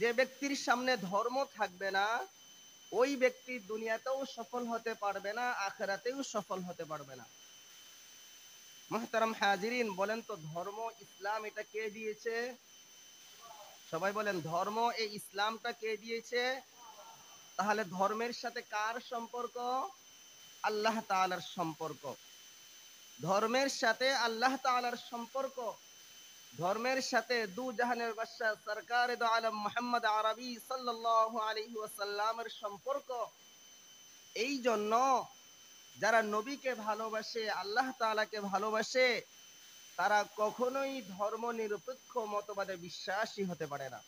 যে ব্যক্তির সামনে ধর্ম থাকবে না ওই ব্যক্তি দুনিয়াতেও সফল হতে পারবে না, আখিরাতেও সফল হতে পারবে না। মুহতারাম হাজিরিন, বলেন তো ধর্ম ইসলাম এটা কে দিয়েছে? সবাই বলেন ধর্ম এই ইসলামটা কে দিয়েছে? তাহলে ধর্মের সাথে কার সম্পর্ক? আল্লাহ তাআলার সম্পর্ক। ধর্মের সাথে আল্লাহ তাআলার সম্পর্ক, ধর্মের সাথে দু জাহানের বাদশা সরকার দো আলম মুহাম্মদ আরবি সাল্লাল্লাহু আলাইহি ওয়াসাল্লামের সম্পর্ক। এই জন্য যারা নবীকে ভালোবাসে, আল্লাহ তাআলাকে ভালোবাসে, তারা কখনোই ধর্ম নিরপেক্ষ মতবাদে বিশ্বাসী হতে পারে না।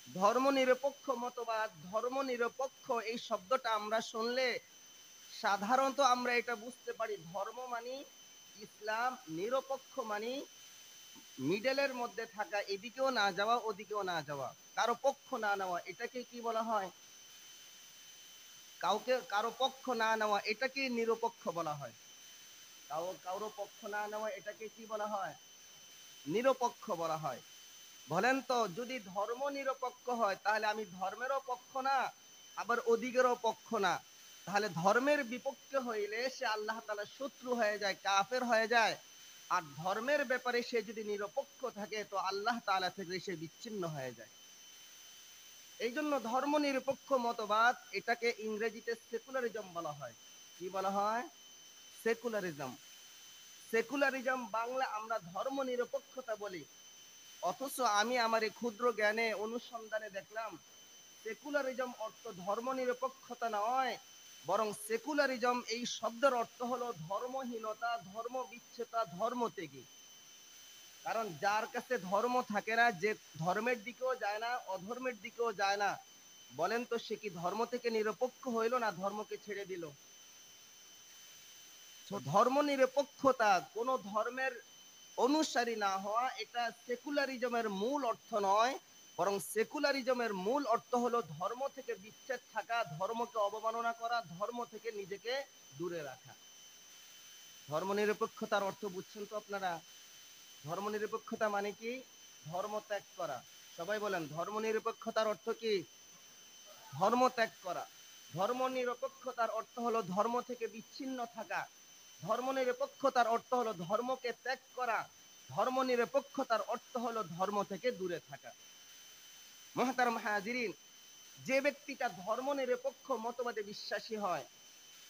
ধর্ম নিরপেক্ষ মতবাদ, ধর্ম নিরপেক্ষ এই শব্দটা আমরা শুনলে সাধারণত আমরা এটা বুঝতে পারি ধর্ম মানি ইসলাম, নিরপেক্ষ মানি মিডলের মধ্যে থাকা, এদিকেও না যাওয়া ওদিকেও না যাওয়া, কারো পক্ষ না নেওয়া, এটাকে কি বলা হয়? কাউকে কারো পক্ষ না নেওয়া এটাকে নিরপেক্ষ বলা হয়। কারো পক্ষ না নেওয়া এটাকে কি বলা হয়? নিরপেক্ষ বলা হয়। বলেন তো যদি ধর্ম নিরপেক্ষ হয় তাহলে আমি ধর্মেরও পক্ষ না, আবার ওদিকেরও পক্ষ না। তাহলে ধর্মের বিপক্ষে হইলে সে আল্লাহ তাআলার শত্রু হয়ে যায়, কাফের হয়ে যায়। আর ধর্মের ব্যাপারে সে যদি নিরপেক্ষ থাকে তো আল্লাহ তাআলা থেকে সে বিচ্ছিন্ন হয়ে যায়। এই জন্য ধর্ম নিরপেক্ষ মতবাদ এটাকে ইংরেজিতে সেকুলারিজম বলা হয়। কি বলা হয়? সেকুলারিজম। সেকুলারিজম বাংলা আমরা ধর্ম নিরপেক্ষতা বলি। অথচ আমি আমার এই ক্ষুদ্র জ্ঞানে অনুসন্ধানে দেখলাম সেকুলারিজম অর্থ ধর্ম নিরপেক্ষতা নয়, বরং সেকুলারিজম এই শব্দের অর্থ হলো ধর্মহীনতা, ধর্ম বিচ্ছেদতা, ধর্ম ত্যাগী। কারণ যার কাছে ধর্ম থাকে না, যে ধর্মের দিকেও যায় না, অধর্মের দিকেও যায় না, বলেন তো সে কি ধর্ম থেকে নিরপেক্ষ হইল না ধর্মকে ছেড়ে দিল? ধর্ম নিরপেক্ষতা কোন ধর্মের অনুসারী না হওয়া, এটা সেকুলারিজমের মূল অর্থ নয়, বরং সেকুলারিজমের মূল অর্থ হলো ধর্ম থেকে বিচ্ছেদ থাকা, ধর্মকে অবমাননা করা, ধর্ম থেকে নিজেকে দূরে রাখা। ধর্ম নিরপেক্ষতার অর্থ বুঝছেন তো আপনারা? ধর্ম নিরপেক্ষতা মানে কি? ধর্ম ত্যাগ করা। সবাই বলেন ধর্ম নিরপেক্ষতার অর্থ কি? ধর্ম ত্যাগ করা। ধর্ম নিরপেক্ষতার অর্থ হলো ধর্ম থেকে বিচ্ছিন্ন থাকা। ধর্ম নিরপেক্ষতার অর্থ হলো ধর্মকে ত্যাগ করা। ধর্ম নিরপেক্ষতার অর্থ হলো ধর্ম থেকে দূরে থাকা। মুহতারাম হাজিরিন, যে ব্যক্তিটা ধর্ম নিরপেক্ষ মতবাদে বিশ্বাসী হয়,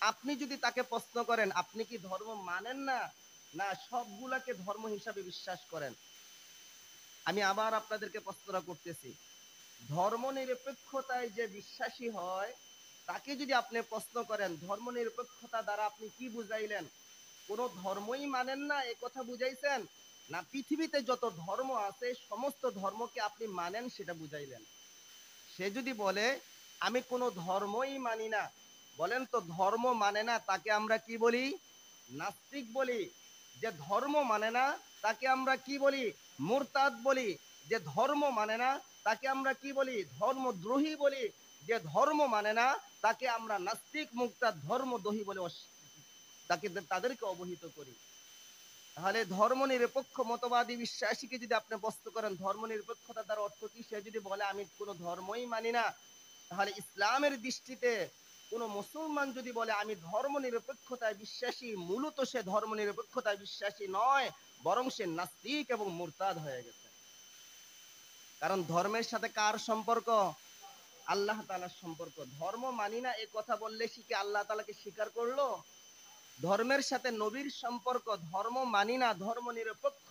আপনি যদি তাকে প্রশ্ন করেন আপনি কি ধর্ম মানেন না, না সবগুলাকে ধর্ম হিসাবে বিশ্বাস করেন, আমি আবার আপনাদেরকে প্রশ্নটা করতেছি, ধর্ম নিরপেক্ষতায় যে বিশ্বাসী হয় তাকে যদি আপনি প্রশ্ন করেন ধর্ম নিরপেক্ষতা দ্বারা আপনি কি বুঝাইলেন, কোন ধর্মই মানেন না এ কথা বুঝাইছেন, না পৃথিবীতে যত ধর্ম আছে সমস্ত ধর্মকে আপনি মানেন সেটা বুঝাইলেন? সে যদি বলে আমি কোনো ধর্মই মানি না, বলেন তো ধর্ম মানে না তাকে আমরা কি বলি? নাস্তিক বলি। যে ধর্ম মানে না তাকে আমরা কি বলি? মুরতাদ বলি। যে ধর্ম মানে না তাকে আমরা কি বলি? ধর্মদ্রোহী বলি। যে ধর্ম মানে না তাকে আমরা নাস্তিক, মুরতাদ, ধর্মদ্রোহী বলে তাদেরকে অবহিত করি। তাহলে ধর্ম নিরপেক্ষ মতবাদী বিশ্বাসীকে যদি আপনি প্রশ্ন করেন ধর্ম নিরপেক্ষতা দ্বারা অর্থ কি, সে যদি বলে আমি কোনো ধর্মই মানি না, তাহলে ইসলামের দৃষ্টিতে কোন মুসলমান যদি বলে আমি ধর্ম নিরপেক্ষতায় বিশ্বাসী, মূলত সে ধর্ম নিরপেক্ষতায় বিশ্বাসী নয়, বরং সে নাস্তিক এবং মুরতাদ হয়ে গেছে। কারণ ধর্মের সাথে কার সম্পর্ক? আল্লাহ তাআলার সম্পর্ক। ধর্ম মানি না এ কথা বললে সে কি আল্লাহ তাআলাকে স্বীকার করলো? ধর্মের সাথে নবীর সম্পর্ক, ধর্ম মানি না, ধর্ম নিরপেক্ষ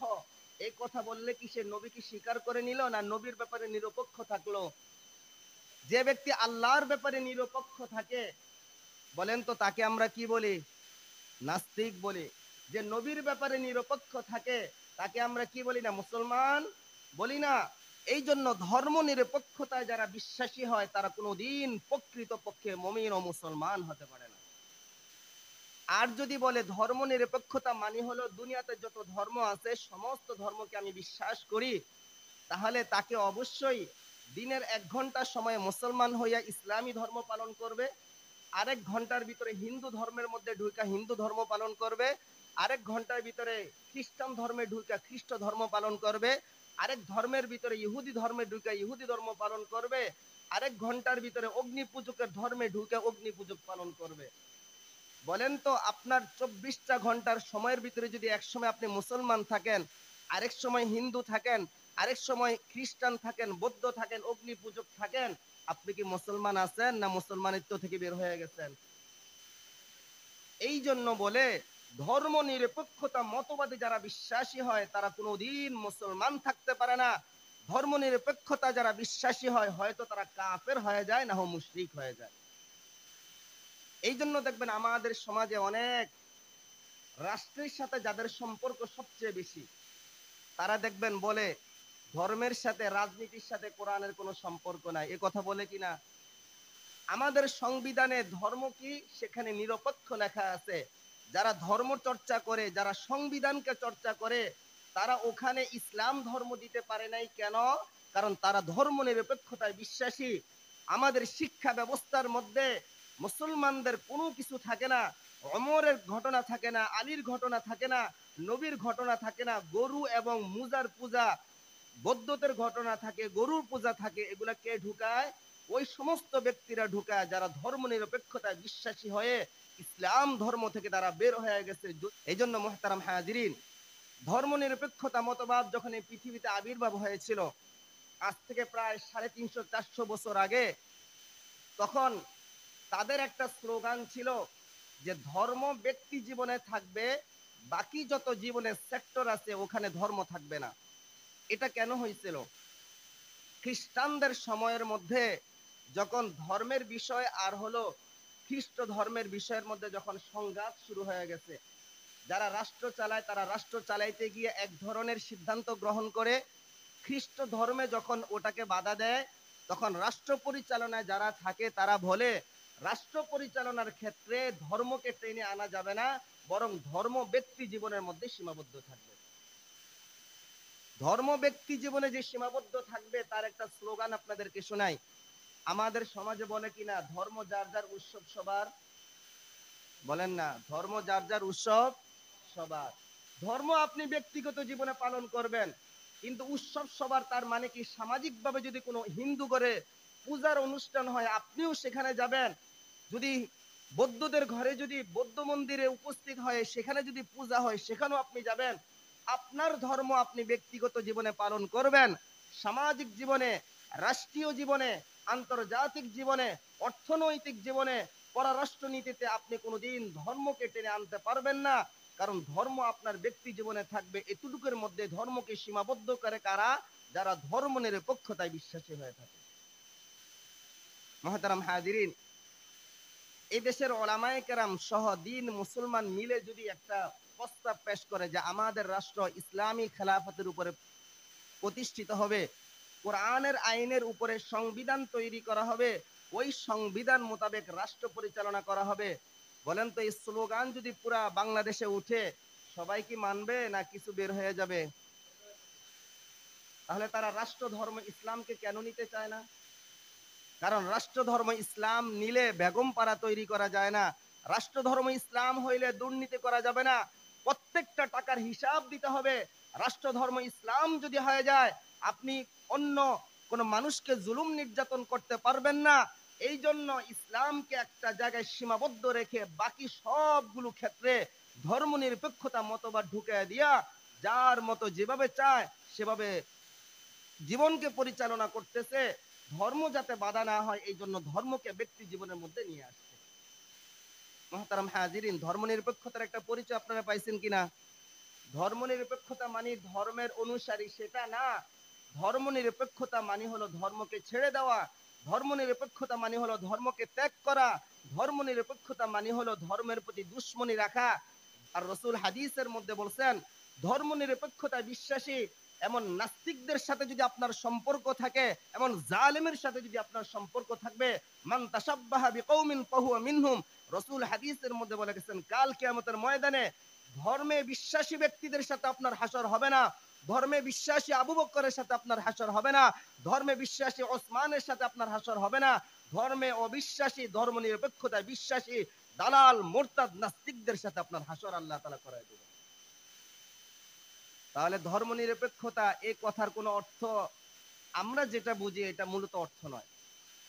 এই কথা বললে কি সে নবীকে স্বীকার করে নিল, না নবীর ব্যাপারে নিরপেক্ষ থাকলো? যে ব্যক্তি আল্লাহর ব্যাপারে নিরপেক্ষ থাকে, বলেন তো তাকে আমরা কি বলি? নাস্তিক বলি। যে নবীর ব্যাপারে নিরপেক্ষ থাকে তাকে আমরা কি বলি না? মুসলমান বলি না। এই জন্য ধর্ম নিরপেক্ষতায় যারা বিশ্বাসী হয় তারা কোনোদিন প্রকৃত পক্ষে মুমিন ও মুসলমান হতে পারে না। আর যদি বলে ধর্ম নিরপেক্ষতা মানে হলো দুনিয়াতে যত ধর্ম আছে সমস্ত ধর্মকে আমি বিশ্বাস করি, তাহলে তাকে অবশ্যই দিনের 1 ঘন্টা সময় মুসলমান হইয়া ইসলামী ধর্ম পালন করবে, আরেক ঘন্টার ভিতরে হিন্দু ধর্মের মধ্যে ঢুকা হিন্দু ধর্ম পালন করবে, আরেক ঘন্টার ভিতরে খ্রিস্টান ধর্মে ঢুকা খ্রিস্ট ধর্ম পালন করবে, আরেক ধর্মের ভিতরে ইহুদি ধর্মে ঢুকে ইহুদি ধর্ম পালন করবে, আরেক ঘন্টার ভিতরে অগ্নি পূজকের ধর্মে ঢুকে অগ্নি পূজক পালন করবে। বলেন তো, আপনার 24টা ঘন্টার সময়ের ভিতরে যদি এক সময় আপনি মুসলমান থাকেন, আরেক সময় হিন্দু থাকেন, আরেক সময় খ্রিস্টান থাকেন, বৌদ্ধ থাকেন, অগ্নি পূজক থাকেন, আপনি কি মুসলমান আছেন না মুসলমানিত্ব থেকে বের হয়ে গেছেন? এই জন্য বলে ধর্ম নিরপেক্ষতা মতবাদে যারা বিশ্বাসী হয় তারা কোনোদিন মুসলমান থাকতে পারে না। ধর্ম নিরপেক্ষতা যারা বিশ্বাসী হয় হয়তো তারা কাফের হয়ে যায়, না হয় মুশরিক হয়ে যায়। এই জন্য দেখবেন আমাদের সমাজে অনেক রাষ্ট্রের সাথে যাদের সম্পর্ক সবচেয়ে বেশি, তারা দেখবেন বলে ধর্মের সাথে রাজনীতির সাথে কোরআনের কোনো সম্পর্ক নাই। এ কথা বলে কিনা? আমাদের সংবিধানে ধর্ম কি সেখানে নিরপেক্ষ লেখা আছে। যারা ধর্ম চর্চা করে, যারা সংবিধানকে চর্চা করে, তারা ওখানে ইসলাম ধর্ম দিতে পারে নাই। কেন? কারণ তারা ধর্ম নিরপেক্ষতায় বিশ্বাসী। আমাদের শিক্ষা ব্যবস্থার মধ্যে মুসলমানদের কোনো কিছু থাকে না। ওমরের ঘটনা থাকে না, আলীর ঘটনা থাকে না, নবীর ঘটনা থাকে না, গরু এবং মুজার পূজা, বৌদ্ধদের ঘটনা থাকে, গরুর পূজা থাকে। এগুলা কে ঢুকায়? ওই সমস্ত ব্যক্তিরা ঢুকায় যারা ধর্ম নিরপেক্ষতায় বিশ্বাসী হয়ে ইসলাম ধর্ম থেকে তারা বের হয়ে গেছে। এই জন্য মুহতারাম হাজিরিন, ধর্ম নিরপেক্ষতা মতবাদ যখন এই পৃথিবীতে আবির্ভাব হয়েছিল আজ থেকে প্রায় 350-400 বছর আগে, তখন তাদের একটা স্লোগান ছিল যে ধর্ম ব্যক্তি জীবনে থাকবে, বাকি যত জীবনের সেক্টর আছে ওখানে ধর্ম থাকবে না। এটা কেন হয়েছিল? খ্রিস্টানদের সময়ের মধ্যে যখন ধর্মের বিষয় আর হলো খ্রিস্ট ধর্মের বিষয়ের মধ্যে যখন সংঘাত শুরু হয়ে গেছে, যারা রাষ্ট্র চালায় তারা রাষ্ট্র চালাইতে গিয়ে এক ধরনের সিদ্ধান্ত গ্রহণ করে, খ্রিস্ট ধর্মে যখন ওটাকে বাধা দেয়, তখন রাষ্ট্র পরিচালনায় যারা থাকে তারা বলে রাষ্ট্র পরিচালনার ক্ষেত্রে ধর্মকে টেনে আনা যাবে না, বরং ধর্ম ব্যক্তি জীবনের মধ্যে সীমাবদ্ধ থাকবে। ধর্ম ব্যক্তি জীবনে যে সীমাবদ্ধ থাকবে তার একটা স্লোগান আপনাদেরকে শোনাই। আমাদের সমাজে বলে কিনা, ধর্ম যার যার উৎসব সবার। বলেন না, ধর্ম যার যার উৎসব সবার। ধর্ম আপনি ব্যক্তিগত জীবনে পালন করবেন, কিন্তু উৎসব সবার তার মানে কি সামাজিক ভাবে যদি কোনো হিন্দু ঘরে পূজার অনুষ্ঠান হয় আপনিও সেখানে যাবেন, যদি বৌদ্ধদের ঘরে যদি বৌদ্ধ মন্দিরে উপস্থিত হয় সেখানে যদি পূজা হয় সেখানেও আপনি যাবেন। আপনার ধর্ম আপনি ব্যক্তিগত জীবনে পালন করবেন, সামাজিক জীবনে, রাষ্ট্রীয় জীবনে, আন্তর্জাতিক জীবনে, অর্থনৈতিক জীবনে, পররাষ্ট্র নীতিতে আপনি কোনোদিন ধর্মকে টেনে আনতে পারবেন না। কারণ ধর্ম আপনার ব্যক্তি জীবনে থাকবে। এতটুকুর মধ্যে ধর্মকে সীমাবদ্ধ করে কারা? যারা ধর্ম নিরপেক্ষতায় বিশ্বাসী হয়ে থাকে। মুহতারাম হাজিরিন, এই দেশের ওলামায়ে কেরাম সহ দিন মুসলমান মিলে যদি একটা প্রস্তাব পেশ করে যে আমাদের রাষ্ট্র ইসলামী খেলাফতের উপরে প্রতিষ্ঠিত হবে, কোরআনের আইনের উপরে সংবিধান তৈরি করা হবে, ওই সংবিধান মোতাবেক রাষ্ট্র পরিচালনা করা হবে, বলেন তো এই স্লোগান যদি পুরা বাংলাদেশে উঠে সবাই কি মানবে না কিছু বের হয়ে যাবে? তাহলে তারা রাষ্ট্র ধর্ম ইসলামকে কেন নিতে চায় না? কারণ রাষ্ট্র ধর্ম ইসলাম নিলে বেগম পাড়া তৈরি করা যায় না। রাষ্ট্র ধর্ম ইসলাম হইলে দুর্নীতি করা যাবে না, প্রত্যেকটা টাকার হিসাব দিতে হবে। রাষ্ট্র ধর্ম ইসলাম যদি হয়ে যায় আপনি অন্য কোন মানুষকে জুলুম নির্যাতন করতে পারবেন না। এই জন্য ইসলামকে একটা জায়গায় সীমাবদ্ধ রেখে বাকি সবগুলো ক্ষেত্রে ধর্ম নিরপেক্ষতা মতবাদ ঢুকে দিয়া যার মতো যেভাবে চায় সেভাবে জীবনকে পরিচালনা করতেছে। ধর্ম যাতে বাধা না হয় এই জন্য ধর্মকে ব্যক্তি জীবনের মধ্যে নিয়ে আসছে। মুহতারাম হাজিরিন, ধর্ম নিরপেক্ষতার একটা পরিচয় আপনারা পাইছেন কিনা? ধর্ম নিরপেক্ষতা মানে ধর্মের অনুসারী সেটা না। ধর্ম নিরপেক্ষতা মানে হলো ধর্মকে ছেড়ে দেওয়া। ধর্ম নিরপেক্ষতা মানে হলো ধর্মকে ত্যাগ করা। ধর্ম নিরপেক্ষতা মানে হলো ধর্মের প্রতি দুশ্মনী রাখা। আর রসুল হাদিসের মধ্যে বলছেন, ধর্ম নিরপেক্ষতা বিশ্বাসী এমন নাস্তিকদের সাথে যদি আপনার সম্পর্ক থাকে, এমন জালেমের সাথে যদি আপনার সম্পর্ক থাকবে, মান তাশাব্বাহা বিকৌমিন ফাহুয়া মিনহুম। রসুল হাদিসের মধ্যে বলে গেছেন কাল কিয়ামতের ময়দানে ধর্মে বিশ্বাসী ব্যক্তিদের সাথে আপনার হাসর হবে না, ধর্মে বিশ্বাসী আবু বকরের সাথে আপনার হাসর হবে না, ধর্মে বিশ্বাসী ওসমানের সাথে আপনার হাসর হবে না, ধর্মে অবিশ্বাসী ধর্ম নিরপেক্ষতায় বিশ্বাসী দালাল মোরতাদ নাস্তিকদের সাথে আপনার হাসর আল্লাহ তাআলা করায় দেবেন। তাহলে ধর্মনিরপেক্ষতা এই কথার কোনো অর্থ আমরা যেটা বুঝি এটা মূলত অর্থ নয়।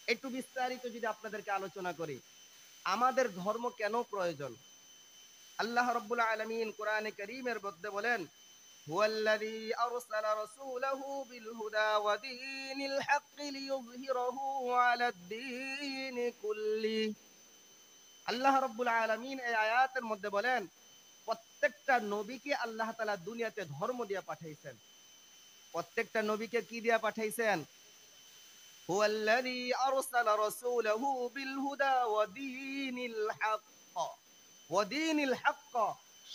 একটু বিস্তারিত যদি আপনাদেরকে আলোচনা করি, আমাদের ধর্ম কেন প্রয়োজন? আল্লাহ রাব্বুল আলামিন কোরআনে কারীমের মধ্যে বলেন, হুয়াল্লাযী আরসালা রাসূলাহু বিল হুদা ওয়া দীনিল হাক্কি লিইয়ুযহিরাহু আলাদ-দীনি কুল্লি। আল্লাহ রাব্বুল আলামিন এই আয়াতের মধ্যে বলেন, প্রত্যেকটা নবীকে আল্লাহ তাআলা দুনিয়াতে ধর্ম দিয়ে পাঠাইছেন। প্রত্যেকটা নবীকে কি দিয়ে পাঠাইছেন? হুয়াল্লাযী আরসালা রাসূলাহু বিল হুদা ওয়া দীনিল হাক্ক ওয়া দীনিল হাক্ক,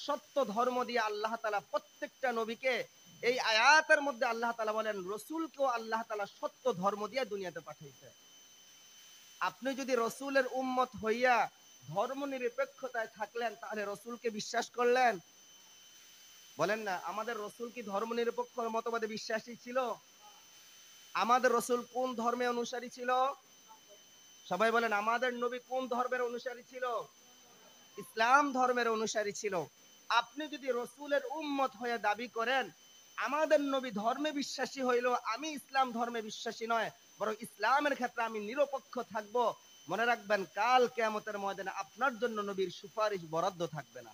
সত্য ধর্ম দিয়ে আল্লাহ তাআলা প্রত্যেকটা নবীকে, এই আয়াতের মধ্যে আল্লাহ তাআলা বলেন রাসূলকেও আল্লাহ তাআলা সত্য ধর্ম দিয়ে দুনিয়াতে পাঠাইছে। আপনি যদি রাসূলের উম্মত হইয়া ধর্ম নিরপেক্ষতায় থাকলেন তাহলে রাসূলকে বিশ্বাস করলেন? বলেন না, আমাদের রাসূল কি ধর্ম নিরপেক্ষ মতবাদে বিশ্বাসী ছিল? আমাদের রাসূল কোন ধর্মে অনুসারী ছিল? সবাই বলেন, আমাদের নবী কোন ধর্মের অনুসারী ছিল? ইসলাম ধর্মের অনুসারী ছিল। আপনি যদি রাসূলের উম্মত হয়ে দাবি করেন আমাদের নবী ধর্মে বিশ্বাসী হইল, আমি ইসলাম ধর্মে বিশ্বাসী নয়, বরং ইসলামের ক্ষেত্রে আমি নিরপেক্ষ থাকব, মনে রাখবেন কাল কিয়ামতের ময়দানে আপনার জন্য নবীর সুপারিশ বরাদ্দ থাকবে না।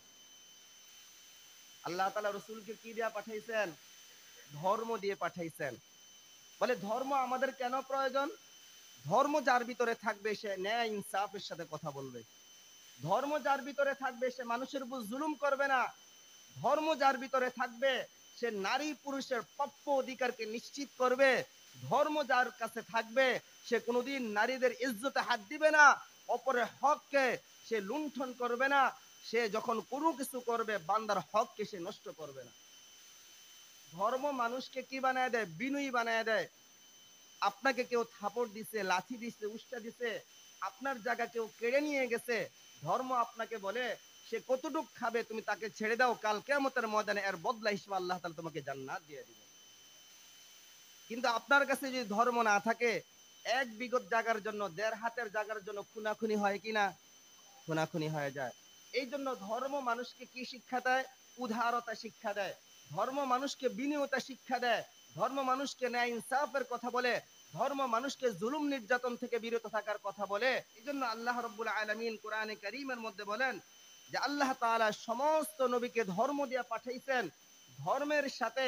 আল্লাহ তাআলা রাসূলকে কি দিয়ে পাঠাইছেন? ধর্ম দিয়ে পাঠাইছেন। বলে ধর্ম আমাদের কেন প্রয়োজন? ধর্ম যার ভিতরে থাকবে সে ন্যায় ইনসাফের সাথে কথা বলবে। ধর্ম যার ভিতরে থাকবে সে মানুষের উপর জুলুম করবে না। ধর্ম যার ভিতরে থাকবে সে নারী পুরুষের প্রাপ্য অধিকারকে নিশ্চিত করবে। ধর্ম যার কাছে থাকবে সে কোনোদিন নারীদের ইজ্জতে হাত দিবে না, অপরের হককে সে লুণ্ঠন করবে না, সে যখন কোনো কিছু করবে বান্দার হককে সে নষ্ট করবে না। ধর্ম মানুষকে কি বানায় দেয়? বিনয়ী বানায় দেয়। আপনাকে কেউ থাপড় দিছে, লাথি দিছে, উষ্টা দিছে, আপনার জায়গা কেউ কেড়ে নিয়ে গেছে, ধর্ম আপনাকে বলে সে কতটুক খাবে তুমি তাকে ছেড়ে দাও, কাল কিয়ামতের ময়দানে এর বদলা হিসেবে আল্লাহ তাআলা তোমাকে জান্নাত দিয়ে দিবেন। কিন্তু আপনার কাছে যদি ধর্ম না থাকে, এক বিগত জায়গার জন্য, দেড় হাতের জায়গার জন্য খুনাখুনি হয় কিনা? খুনাখুনি হয়ে যায়। এই জন্য ধর্ম মানুষকে কি শিক্ষা দেয়? উদারতা শিক্ষা দেয়। ধর্ম মানুষকে বিনয়তা শিক্ষা দেয়। ধর্ম মানুষকে ন্যায় ইনসাফের কথা বলে। ধর্ম মানুষকে জুলুম নির্যাতন থেকে বিরত থাকার কথা বলে। এই জন্য আল্লাহ রাব্বুল আলামিন কোরআনে কারীমের মধ্যে বলেন যে আল্লাহ তাআলা সমস্ত নবীকে ধর্ম দিয়ে পাঠাইছেন। ধর্মের সাথে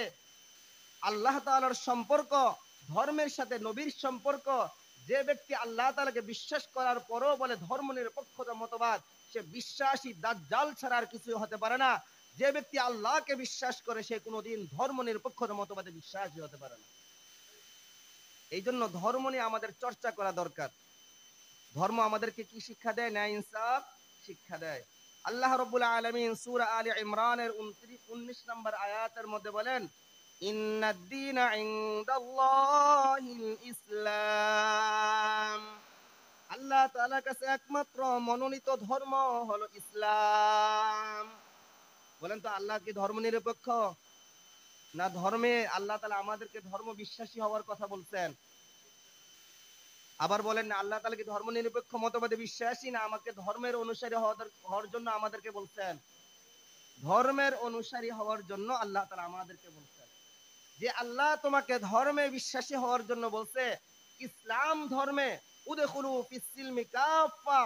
আল্লাহ তাআলার সম্পর্ক, ধর্মের সাথে নবীর সম্পর্ক। যে ব্যক্তি আল্লাহ তাআলাকে বিশ্বাস করার পরও বলে ধর্ম নিরপেক্ষতা মতবাদ, সে বিশ্বাসী দাজ্জাল ছাড়া আর কিছু হতে পারে না। যে ব্যক্তি আল্লাহকে বিশ্বাস করে সে কোনোদিন ধর্ম নিরপেক্ষতা মতবাদে বিশ্বাসী হতে পারে না। এই জন্য ধর্ম নিয়ে আমাদের চর্চা করা দরকার। ধর্ম আমাদেরকে কি শিক্ষা দেয়? ন্যায় ইনসাফ শিক্ষা দেয়। আল্লাহ রাব্বুল আলামিন সূরা আলে ইমরানের 19 নম্বর আয়াতের মধ্যে বলেন, ইন্নাদ দীনা ইনদাল্লাহিল ইসলাম। আল্লাহ তাআলার কাছে একমাত্র মনোনীত ধর্ম হলো ইসলাম। বলেন তো, আল্লাহ কি ধর্ম নিরপেক্ষ? না ধর্মে আল্লাহ তাআলা আমাদেরকে ধর্ম বিশ্বাসী হওয়ার কথা বলছেন? আবার বলেন না, আল্লাহ তাআলা কি ধর্ম নিরপেক্ষ মতবাদে বিশ্বাসী, না আমাকে ধর্মের অনুসারী হওয়ার জন্য আমাদেরকে বলছেন? ধর্মের অনুসারী হওয়ার জন্য আল্লাহ তাআলা আমাদেরকে বলছেন। যে আল্লাহ তোমাকে ধর্মে বিশ্বাসী হওয়ার জন্য বলছে, ইসলাম ধর্মে উদখুলু ফিস সিলমি কাফা,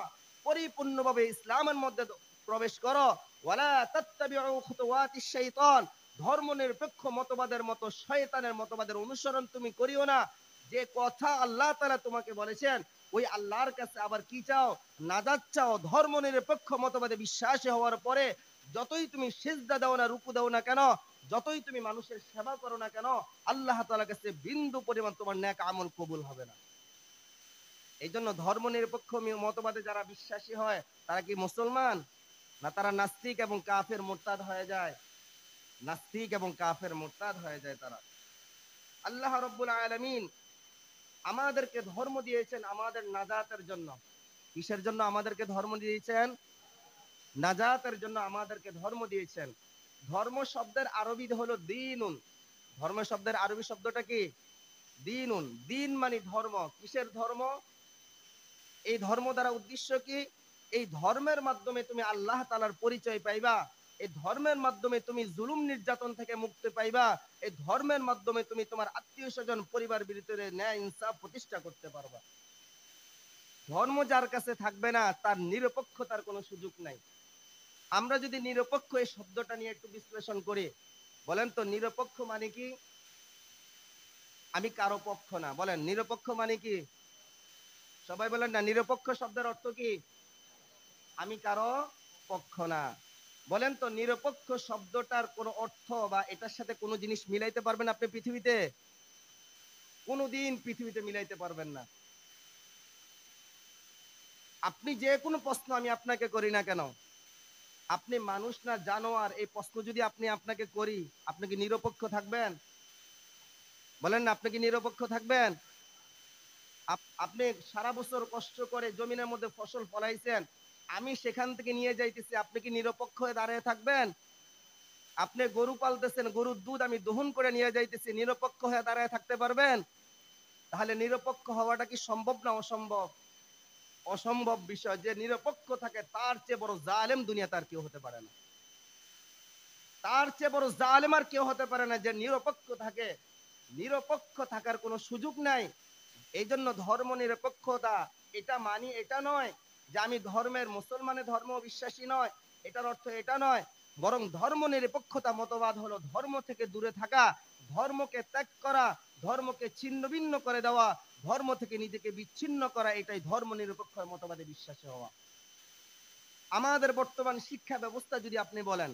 পরিপূর্ণভাবে ইসলামের মধ্যে প্রবেশ করো। ওয়ালা তাত্তাবিউ খুতুওয়াতিশ শাইতান, ধর্ম নিরপেক্ষ মতবাদের মতো শয়তানের মতবাদের অনুসরণ তুমি করিও না। যে কথা আল্লাহ তাআলা তোমাকে বলেছেন ওই আল্লাহর কাছে আবার কি চাও? নাজাত চাও। ধর্ম নিরপেক্ষ মতবাদে বিশ্বাসী হওয়ার পরে যতই তুমি সিজদা দাও না, রুকু দাও না কেন, যতই তুমি মানুষের সেবা করো না কেন, আল্লাহ তাআলার কাছে বিন্দু পরিমাণ তোমার নেক আমল কবুল হবে না। এই জন্য ধর্ম নিরপেক্ষ মতবাদে যারা বিশ্বাসী হয় তারা কি মুসলমান, না তারা নাস্তিক এবং কাফের মুরতাদ হয়ে যায়? নাস্তিক এবং কাফের মুরতাদ হয়ে যায় তারা। আল্লাহ রাব্বুল আলামিন আমাদেরকে ধর্ম দিয়েছেন আমাদের নাজাতের জন্য। কিসের জন্য আমাদেরকে ধর্ম দিয়েছেন? নাজাতের জন্য আমাদেরকে ধর্ম দিয়েছেন। ধর্ম শব্দের আরবি হলো দীনুন। ধর্ম শব্দের আরবি শব্দটা কি? দীনুন। দিন মানে ধর্ম। কিসের ধর্ম? এই ধর্ম দ্বারা উদ্দেশ্য কি? এই ধর্মের মাধ্যমে তুমি আল্লাহ তাআলার পরিচয় পাইবা। এই ধর্মের মাধ্যমে তুমি জুলুম নির্যাতন থেকে মুক্তি পাইবা, এই ধর্মের মাধ্যমে তুমি তোমার আত্মীয় স্বজন পরিবার ভিতরে ন্যায় ইনসাফ প্রতিষ্ঠা করতে পারবা। ধর্ম যার কাছে থাকবে না তার নিরপেক্ষতার কোনো সুযোগ নাই। আমরা যদি নিরপেক্ষ এই শব্দটা নিয়ে একটু বিশ্লেষণ করি, বলেন তো নিরপেক্ষ মানে কি? আমি কারো পক্ষ না। বলেন নিরপেক্ষ মানে কি? সবাই বলেন না, নিরপেক্ষ শব্দের অর্থ কি? আমি কারো পক্ষ না। বলেন তো নিরপেক্ষ শব্দটার কোনো অর্থ বা এটার সাথে কোনো জিনিস মিলাইতে পারবেন আপনি পৃথিবীতে? কোনোদিন পৃথিবীতে মিলাইতে পারবেন না। আপনি যে কোনো প্রশ্ন আমি আপনাকে করি না কেন, আপনি মানুষ না জানোয়ার, এই প্রশ্ন যদি আপনাকে করি, আপনি কি নিরপেক্ষ থাকবেন? বলেন না, আপনি কি নিরপেক্ষ থাকবেন? আপনি সারা বছর কষ্ট করে জমিনের মধ্যে ফসল ফলাইছেন, আমি সেখান থেকে নিয়ে যাইতেছি, আপনি কি নিরপেক্ষ হয়ে দাঁড়িয়ে থাকবেন? আপনি গরু পালতেছেন, গরুর দুধ আমি দহন করে নিয়ে যাইতেছি, নিরপেক্ষ হয়ে দাঁড়ায় থাকতে পারবেন? তাহলে নিরপেক্ষ হওয়াটা কি সম্ভব না অসম্ভব? অসম্ভব বিষয়। যে নিরপেক্ষ থাকে তার চেয়ে বড় জালেম দুনিয়া তার কেউ হতে পারে না। তার চেয়ে বড় জালেম আর কেউ হতে পারে না যে নিরপেক্ষ থাকে। নিরপেক্ষ থাকার কোনো সুযোগ নাই। এই জন্য ধর্ম নিরপেক্ষতা এটা মানি, এটা নয় যে আমি ধর্মের মুসলমানের ধর্ম বিশ্বাসী নয়, এটার অর্থ এটা নয়। বরং ধর্ম নিরপেক্ষতা মতবাদ হলো ধর্ম থেকে দূরে থাকা, ধর্মকে ত্যাগ করা, ধর্মকে ছিন্ন ভিন্ন করে দেওয়া, ধর্ম থেকে নিজেকে বিচ্ছিন্ন করা, এটাই ধর্ম নিরপেক্ষ মতবাদে বিশ্বাসী হওয়া। আমাদের বর্তমান শিক্ষা ব্যবস্থা যদি আপনি বলেন,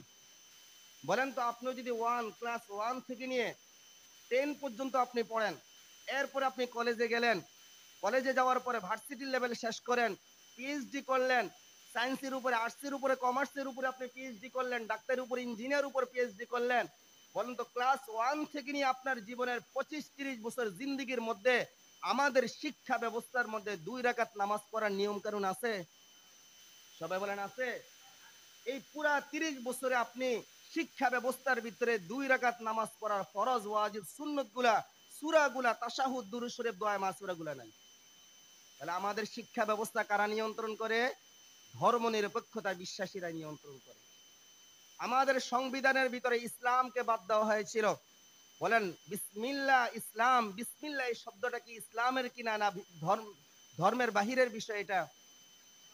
বলেন তো আপনি যদি ক্লাস 1 থেকে নিয়ে 10 পর্যন্ত আপনি পড়েন, এরপরে আপনি কলেজে গেলেন, কলেজে যাওয়ার পরে ভার্সিটি লেভেল শেষ করেন, পিএইচডি করলেন, সায়েন্সের উপরে, আর্টসের উপরে, কমার্সের উপরে আপনি পিএইচডি করলেন, ডাক্তারের উপরে, ইঞ্জিনিয়ার উপরে পিএইচডি করলেন, বলেন তো ক্লাস 1 থেকে নিয়ে আপনার জীবনের 25-30 বছর জিন্দেগির মধ্যে আমাদের শিক্ষা ব্যবস্থার মধ্যে 2 রাকাত নামাজ পড়ার নিয়ম কানুন আছে? সবাই বলেন আছে? এই পুরা 30 বছরে আপনি শিক্ষা ব্যবস্থার ভিতরে 2 রাকাত নামাজ পড়ার ফরজ, ওয়াজিব, সুন্নত গুলা, সূরা গুলা, তাশাহুদ, দুরূদ শরীফ, দোয়া মাসুরা গুলা নাই। তাহলে আমাদের শিক্ষা ব্যবস্থা কারা নিয়ন্ত্রণ করে? ধর্ম নিরপেক্ষতা বিশ্বাসীরা নিয়ন্ত্রণ করে। আমাদের সংবিধানের ভিতরে ইসলামকে বাদ দেওয়া হয়েছিল। বলেন বিসমিল্লাহ, ইসলাম, বিসমিল্লাহ এই শব্দটা কি ইসলামের কিনা না ধর্মের বাহিরের বিষয়? এটা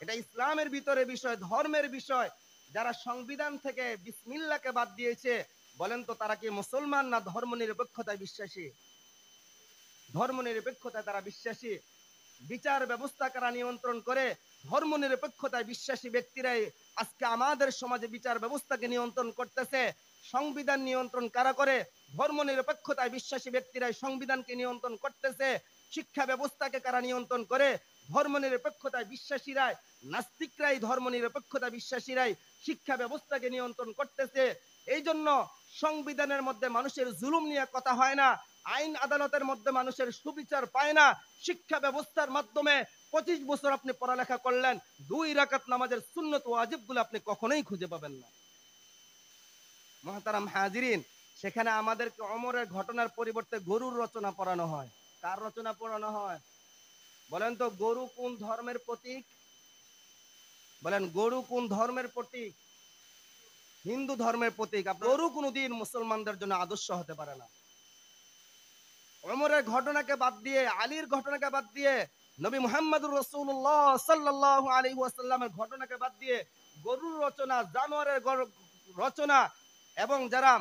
এটা ইসলামের ভিতরে বিষয়, ধর্মের বিষয়। যারা সংবিধান থেকে বিসমিল্লাহকে বাদ দিয়েছে, বলেন তো তারা কি মুসলমান না ধর্ম নিরপেক্ষতায় বিশ্বাসী? ধর্ম নিরপেক্ষতায় তারা বিশ্বাসী। বিচার ব্যবস্থা কারা নিয়ন্ত্রণ করে? ধর্ম নিরপেক্ষতায় বিশ্বাসী ব্যক্তিরাই আজকে আমাদের সমাজে বিচার ব্যবস্থাকে নিয়ন্ত্রণ করতেছে। সংবিধান নিয়ন্ত্রণ কারা করে? ধর্ম নিরপেক্ষতায় বিশ্বাসী ব্যক্তিরাই সংবিধানকে নিয়ন্ত্রণ করতেছে। শিক্ষা ব্যবস্থাকে কারা নিয়ন্ত্রণ করে? ধর্ম নিরপেক্ষতায় বিশ্বাসীরাই, নাস্তিকরাই ধর্ম নিরপেক্ষতা বিশ্বাসীরাই শিক্ষা ব্যবস্থাকে নিয়ন্ত্রণ করতেছে। এই জন্য সংবিধানের মধ্যে মানুষের জুলুম নিয়ে কথা হয় না, আইন আদালতের মধ্যে মানুষের সুবিচার পায় না। শিক্ষা ব্যবস্থার মাধ্যমে 25 বছর আপনি পড়ালেখা করলেন, 2 রাকাত নামাজের সুন্নত ওয়াজিব গুলো আপনি কখনোই খুঁজে পাবেন না। মুহতারাম হাজিরিন, সেখানে আমাদেরকে ওমরের ঘটনার পরিবর্তে গরুর রচনা পড়ানো হয়। কার রচনা পড়ানো হয়? বলেন তো গরু কোন ধর্মের প্রতীক? বলেন গরু কোন ধর্মের প্রতীক? হিন্দু ধর্মের প্রতীক। গরু কোনদিন মুসলমানদের জন্য আদর্শ হতে পারে না। ওমরের ঘটনাকে বাদ দিয়ে, আলীর ঘটনাকে বাদ দিয়ে, নবী মুহাম্মদুর রাসূলুল্লাহ সাল্লাল্লাহু আলাইহি ওয়াসাল্লামের ঘটনাকে বাদ দিয়ে গরুর রচনা, জানোয়ারের রচনা এবং যারা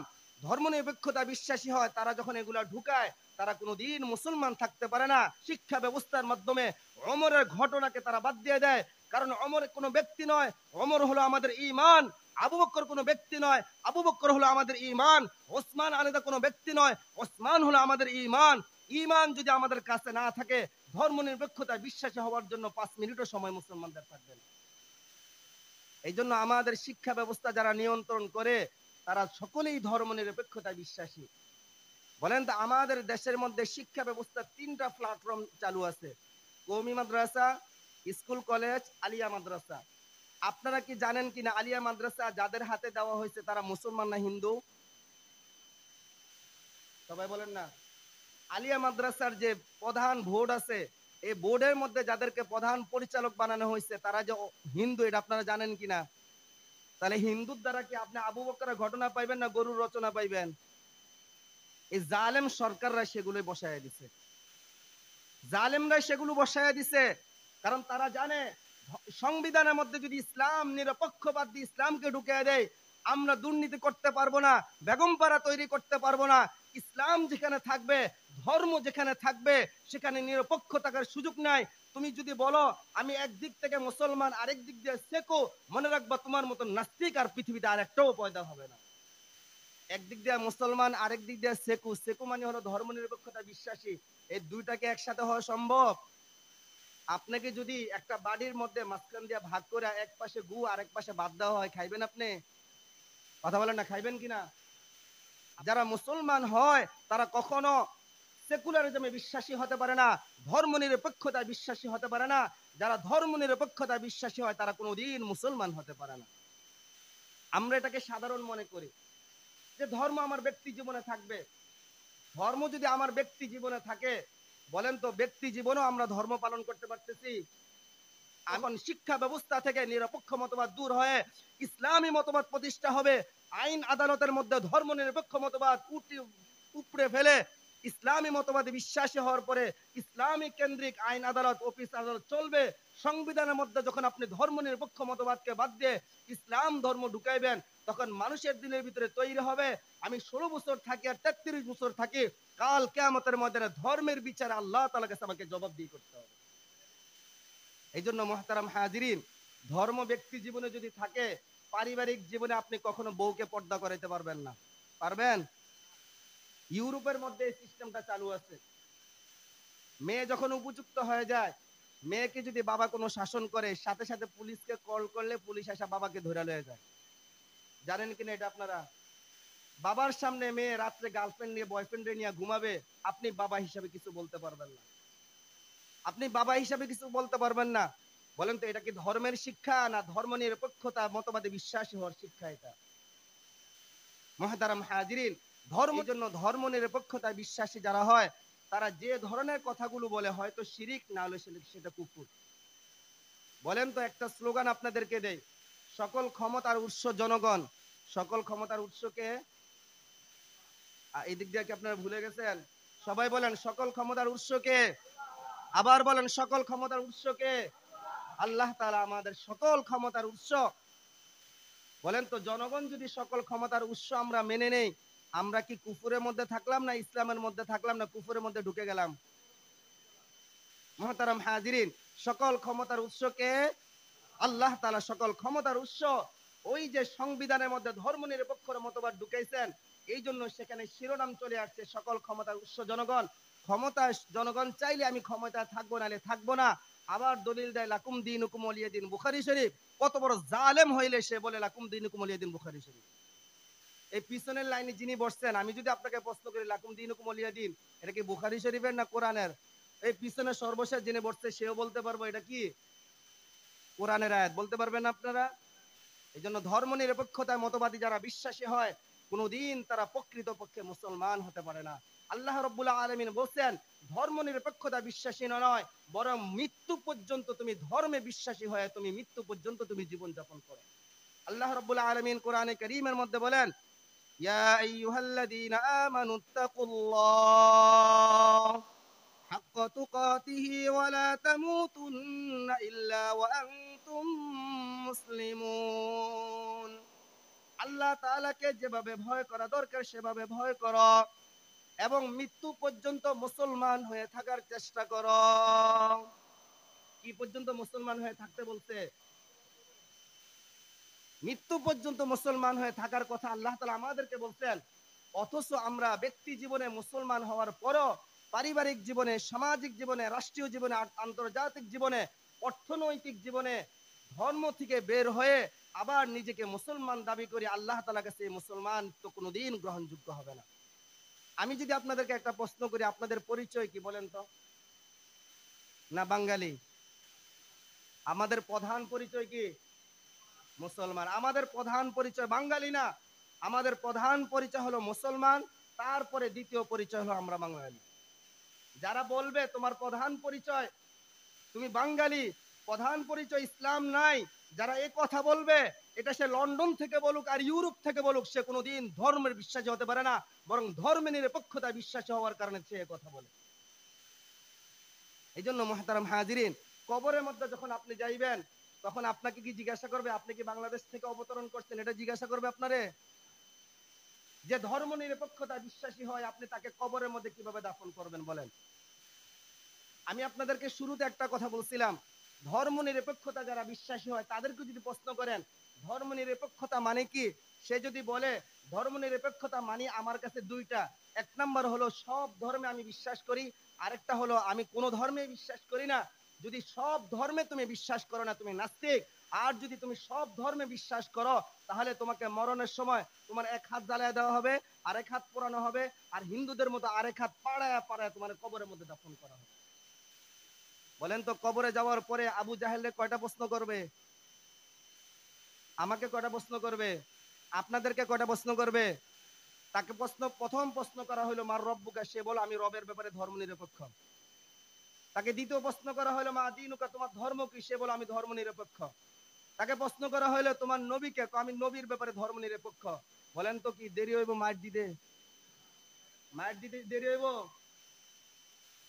ধর্মনিরপেক্ষতা বিশ্বাসী হয় তারা যখন এগুলা ঢুকায়, তারা কোনোদিন মুসলমান থাকতে পারে না। শিক্ষা ব্যবস্থার মাধ্যমে ওমরের ঘটনাকে তারা বাদ দিয়ে দেয়। কারণ ওমর কোনো ব্যক্তি নয়, ওমর হলো আমাদের ঈমান। আবু বকর কোনো ব্যক্তি নয়, আবু বকর হলো আমাদের ঈমান। ওসমান আলাদা কোনো ব্যক্তি নয়, ওসমান হলো আমাদের ঈমান। ঈমান যদি আমাদের কাছে না থাকে, ধর্মনিরপেক্ষতা বিশ্বাসী হওয়ার জন্য 5 মিনিটও সময় মুসলমানদের থাকবে না। এই জন্য আমাদের শিক্ষা ব্যবস্থা যারা নিয়ন্ত্রণ করে তারা সকলেই ধর্মনিরপেক্ষতা বিশ্বাসী। বলেন তো আমাদের দেশের মধ্যে শিক্ষা ব্যবস্থা 3টা প্ল্যাটফর্ম চালু আছে: কওমি মাদ্রাসা, স্কুল কলেজ, আলিয়া মাদ্রাসা। আপনারা কি জানেন কিনা আলিয়া মাদ্রাসা যাদের হাতে দেওয়া হয়েছে তারা মুসলমান না হিন্দু? সবাই বলেন না। আলিয়া মাদ্রাসার যে প্রধান বোর্ড আছে, এই বোর্ডের মধ্যে যাদেরকে প্রধান পরিচালক বানানো হয়েছে তারা যে হিন্দু, এটা আপনারা জানেন কিনা? তাহলে হিন্দুর দ্বারা কি আপনি আবু বকরের ঘটনা পাইবেন না গরুর রচনা পাইবেন? এই জালেম সরকাররা সেগুলো বসায় দিছে, জালেমরা সেগুলো বসায় দিছে। কারণ তারা জানে সংবিধানের মধ্যে যদি ইসলাম নিরপেক্ষবাদ দিয়ে ইসলামকে ঢুকিয়ে দেয়, আমরা দুর্নীতি করতে পারবো না, বেগমপাড়া তৈরি করতে পারবো না। ইসলাম যেখানে থাকবে, ধর্ম যেখানে থাকবে, সেখানে নিরপেক্ষ থাকার সুযোগ নাই। তুমি যদি বলো আমি একদিক থেকে মুসলমান আরেক দিক দিয়ে শেখো, মনে রাখবা তোমার মতো নাস্তিক আর পৃথিবীতে আর একটাও পয়দা হবে না। একদিক দিয়ে মুসলমান আরেক দিক দিয়ে সেকু, সেকু মানে হলো ধর্ম নিরপেক্ষতা বিশ্বাসী। এই দুইটাকে একসাথে হওয়া সম্ভব? আপনাকে যদি একটা বাড়ির মধ্যে মাঝখান দিয়ে ভাগ করে এক পাশে গু আর এক পাশে বাদ দেওয়া হয়, খাইবেন আপনি? কথা বলেন না, খাইবেন কিনা? যারা মুসলমান হয় তারা কখনো সেকুলারিজমে বিশ্বাসী হতে পারে না, ধর্ম নিরপেক্ষতায় বিশ্বাসী হতে পারে না। যারা ধর্ম নিরপেক্ষতায় বিশ্বাসী হয় তারা কোনোদিন মুসলমান হতে পারে না। আমরা এটাকে সাধারণ মনে করি যে ধর্ম আমার ব্যক্তি জীবনে থাকবে। ধর্ম যদি আমার ব্যক্তি জীবনে থাকে, বলেন তো ব্যক্তি জীবনেও আমরা ধর্ম পালন করতে পারতেছি? এখন শিক্ষা ব্যবস্থা থেকে নিরপেক্ষ মতবাদ দূর হয়ে ইসলামী মতবাদ প্রতিষ্ঠা হবে। আইন আদালতের মধ্যে ধর্ম নিরপেক্ষ মতবাদ উপড়ে ফেলে ইসলামী মতবাদে বিশ্বাসী হওয়ার পরে ইসলামী কেন্দ্রিক আইন আদালত, অফিস আদালত চলবে। সংবিধানের মধ্যে যখন আপনি ধর্ম নিরপেক্ষ মতবাদকে বাদ দিয়ে ইসলাম ধর্ম ঢুকাইবেন, তখন মানুষের দিনের ভিতরে তৈরি হবে আমি 16 বছর থাকি আর 33 বছর থাকি, কাল কিয়ামতের ময়দানে ধর্মের বিচারে আল্লাহ তাআলার কাছে আমাকে জবাবদিহি করতে হবে। এই জন্য মুহতারাম হাজিরিন, ধর্ম ব্যক্তি জীবনে যদি থাকে, পারিবারিক জীবনে আপনি কখনো বউকে পর্দা করাইতে পারবেন না। পারবেন? ইউরোপের মধ্যে এই সিস্টেমটা চালু আছে। মেয়ে যখন উপযুক্ত হয়ে যায়, মেয়েকে যদি বাবা কোনো শাসন করে, সাথে সাথে পুলিশকে কল করলে পুলিশ এসে বাবাকে ধরে লয়ে যায়। জানেন কিনা এটা আপনারা? বাবার সামনে মেয়ে রাত্রে গার্লফ্রেন্ড নিয়ে বয়ফ্রেন্ডে নিয়ে ঘুমাবে, আপনি বাবা হিসাবে কিছু বলতে পারবেন না। আপনি বাবা হিসাবে কিছু বলতে পারবেন না। বলেন তো এটা কি ধর্মের শিক্ষা না ধর্ম নিরপেক্ষতা মতবাদে বিশ্বাসী হওয়ার শিক্ষা? এটা মুহতারাম হাজিরিন, ধর্মের জন্য ধর্ম নিরপেক্ষতা বিশ্বাসী যারা হয় তারা যে ধরনের কথাগুলো বলে হয়তো শিরিক, না হলে সেটা কুফর। বলেন তো একটা স্লোগান আপনাদেরকে দেই, সকল ক্ষমতার উৎস জনগণ। সকল ক্ষমতার উৎসকে এই দিক দিয়ে কি আপনারা ভুলে গেছেন? সবাই বলেন সকল ক্ষমতার উৎসকে। আবার বলেন সকল ক্ষমতার উৎসকে। আল্লাহ তাআলা আমাদের সকল ক্ষমতার উৎস। বলেন তো জনগণ যদি সকল ক্ষমতার উৎস আমরা মেনে নেই, আমরা কি কুফরের মধ্যে থাকলাম না ইসলামের মধ্যে থাকলাম, না কুফরের মধ্যে ঢুকে গেলাম? মুহতারাম হাজিরিন, সকল ক্ষমতার উৎসকে আল্লাহ তাআলা সকল ক্ষমতার উৎস। ওই যে সংবিধানের মধ্যে ধর্ম নিরপেক্ষর মতবাদ ঢুকাইছেন, এই জন্য সেখানে শিরোনাম চলে আসছে সকল ক্ষমতার উৎস জনগণ। ক্ষমতা জনগণ চাইলে আমি ক্ষমতা থাকবো, নাহলে থাকবো না। আবার দলিল দেয় লাকুম দীনুকুম ওয়ালিয়া দিন, বুখারী শরীফ। কত বড় জালেম হইলে সে বলে লাকুম দীনুকুম ওয়ালিয়া দিন, বুখারী শরীফ। এই পিছনের লাইনে যিনি বসছেন, আমি যদি আপনাকে প্রশ্ন করি লাকুম দীনুকুম ওয়ালিয়া দিন, এটা কি বুখারী শরীফের না কোরআনের? এই পিছনে সর্বশেষ যিনি বসছে সেও বলতে পারবো এটা কি কোরআনের আয়াত, বলতে পারবেন আপনারা? এই জন্য ধর্ম নিরপেক্ষতায় মতবাদী যারা বিশ্বাসী হয়, কোনোদিন তারা প্রকৃতপক্ষে মুসলমান হতে পারে না। আল্লাহ রাব্বুল আলামিন বলছেন ধর্ম নিরপেক্ষতা বিশ্বাসী নয়, বরং মৃত্যু পর্যন্ত তুমি ধর্মে বিশ্বাসী হয়ে তুমি মৃত্যু পর্যন্ত তুমি জীবন যাপন করো। আল্লাহ রাব্বুল আলামিন কোরআনে কারীমের মধ্যে বলেন, ইয়া আইয়ুহাল্লাযীনা আমানুত্তাকুল্লাহ হাক্কা তুকাতিহি ওয়া লা তামুতুন্না ইল্লা ওয়া আনতুম মুসলিমুন। আল্লাহ তাআলাকে যেভাবে ভয় করা দরকার সেভাবে ভয় করো এবং মৃত্যু পর্যন্ত মুসলমান হয়ে থাকার চেষ্টা করো। কি পর্যন্ত মুসলমান হয়ে থাকতে বলছে? মৃত্যু পর্যন্ত মুসলমান হয়ে থাকার কথা আল্লাহ তাআলা আমাদেরকে বলছেন। অথচ আমরা ব্যক্তি জীবনে মুসলমান হওয়ার পরও পারিবারিক জীবনে, সামাজিক জীবনে, রাষ্ট্রীয় জীবনে, আন্তর্জাতিক জীবনে, অর্থনৈতিক জীবনে ধর্ম থেকে বের হয়ে আবার নিজেকে মুসলমান দাবি করি, আল্লাহ তাআলার কাছে মুসলমান তো কোনোদিন গ্রহণযোগ্য হবে না। আমি যদি আপনাদেরকে একটা প্রশ্ন করি, আপনাদের পরিচয় কি বলেন তো? না বাঙালি? আমাদের প্রধান পরিচয় কি? মুসলমান। আমাদের প্রধান পরিচয় বাঙালি না, আমাদের প্রধান পরিচয় হলো মুসলমান। তারপরে দ্বিতীয় পরিচয় হলো আমরা বাঙালি। যারা বলবে তোমার প্রধান পরিচয় তুমি বাঙালি, প্রধান পরিচয় ইসলাম নাই, যারা এই কথা বলবে, এটা সে লন্ডন থেকে বলুক আর ইউরোপ থেকে বলুক, সে কোনোদিন ধর্মের বিশ্বাসী হতে পারে না, বরং ধর্মের নিরপেক্ষতা বিশ্বাসী হওয়ার কারণে সে কথা বলে। এই জন্য মুহতারাম হাজিরিন, কবরের মধ্যে যখন আপনি যাইবেন, তখন আপনাকে কি জিজ্ঞাসা করবে, আপনি কি বাংলাদেশ থেকে অবতরণ করছেন, এটা জিজ্ঞাসা করবে আপনারে? যে ধর্ম নিরপেক্ষতা বিশ্বাসী হয়, আপনি তাকে কবরের মধ্যে কিভাবে দাফন করবেন বলেন? আমি আপনাদেরকে শুরুতে একটা কথা বলছিলাম, ধর্ম নিরপেক্ষতা যারা বিশ্বাসী হয় তাদেরকে যদি প্রশ্ন করেন ধর্ম নিরপেক্ষতা মানে কি, সে যদি বলে ধর্ম নিরপেক্ষতা মানে আমার কাছে দুইটা, এক নাম্বার হলো সব ধর্মে আমি বিশ্বাস করি, আরেকটা হলো আমি কোনো ধর্মে বিশ্বাস করি না। যদি সব ধর্মে তুমি বিশ্বাস করো না, তুমি নাস্তিক। আর যদি তুমি সব ধর্মে বিশ্বাস করো, তাহলে তোমাকে মরণের সময় তোমার এক হাত জ্বালায় দেওয়া হবে, আরেক হাত পোড়ানো হবে, আর হিন্দুদের মতো আরেক হাত পাড়ায় পাড়ায় তোমার কবরের মধ্যে দাফন করা হবে। বলেন তো, কবরে যাওয়ার পরে আবু জাহেলে কয়টা প্রশ্ন করবে? আমাকে কয়টা প্রশ্ন করবে? আপনাদেরকে কয়টা প্রশ্ন করবে? তাকে প্রথম প্রশ্ন করা হলো মার রব্বুকা, সে বলে আমি রবের ব্যাপারে ধর্ম নিরপেক্ষ। তাকে দ্বিতীয় প্রশ্ন করা হলো মা দীনুকা, তোমার ধর্ম কি, সে বলে আমি ধর্ম নিরপেক্ষ। তাকে প্রশ্ন করা হলো তোমার নবীকে, আমি নবীর ব্যাপারে ধর্ম নিরপেক্ষ। বলেন তো কি দেরি হইব মার দিতে? মার দিতে দেরি হইব?